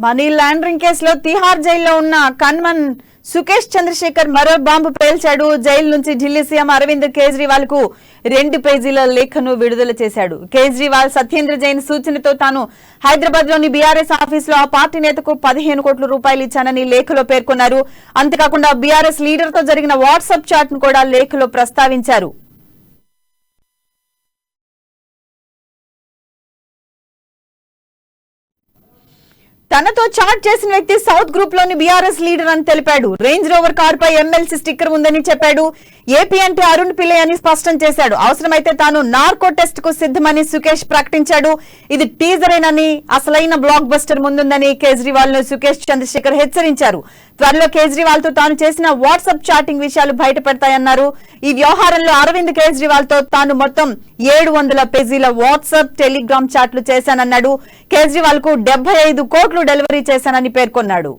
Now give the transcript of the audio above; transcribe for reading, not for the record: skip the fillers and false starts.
Money laundering కేసులో తిహార్ జైల్లో ఉన్న కన్మన్ సుకేష్ చంద్రశేఖర్ మరో బాంబు పేల్చాడు. జైలు నుంచి ఢిల్లీ సీఎం అరవింద్ కేజ్రీవాల్ కు 2 పేజీల లేఖను విడుదల చేశాడు. కేజ్రీవాల్ సత్యేంద్ర జైన్ సూచనతో తాను హైదరాబాద్ లోని బీఆర్ఎస్ ఆఫీసులో ఆ పార్టీ నేతకు 15 కోట్ల రూపాయలు ఇచ్చానని లేఖలో పేర్కొన్నారు. అంతేకాకుండా బీఆర్ఎస్ లీడర్ తో జరిగిన వాట్సాప్ చాట్ ను కూడా లేఖలో ప్రస్తావించారు. తనతో చాట్ చేసిన వ్యక్తి సౌత్ గ్రూప్ లోని బీఆర్ఎస్ లీడర్ అని తెలిపాడు. రేంజ్ రోవర్ కారుపై ఎమ్మెల్సీ స్టిక్కర్ ఉందని చెప్పాడు. ఏపీ అంటే అరుణ్ పిల్లై అని స్పష్టం చేశాడు. అవసరమైతే తాను నార్కో టెస్ట్ కు సిద్ధమని సుకేష్ ప్రకటించాడు. ఇది టీజరేనని, అసలైన బ్లాక్ బస్టర్ ముందుందని కేజ్రీవాల్ ను సుకేష్ చంద్రశేఖర్ హెచ్చరించారు. త్వరలో కేజ్రీవాల్ తో తాను చేసిన వాట్సాప్ చాటింగ్ విషయాలు బయటపడతాయన్నారు. ఈ వ్యవహారంలో అరవింద్ కేజ్రీవాల్ తో తాను మొత్తం 700 పేజీల వాట్సాప్, టెలిగ్రామ్ చాట్లు చేశానన్నాడు. కేజ్రీవాల్ కు 75 కోట్లు డెలివరీ చేశానని పేర్కొన్నాడు.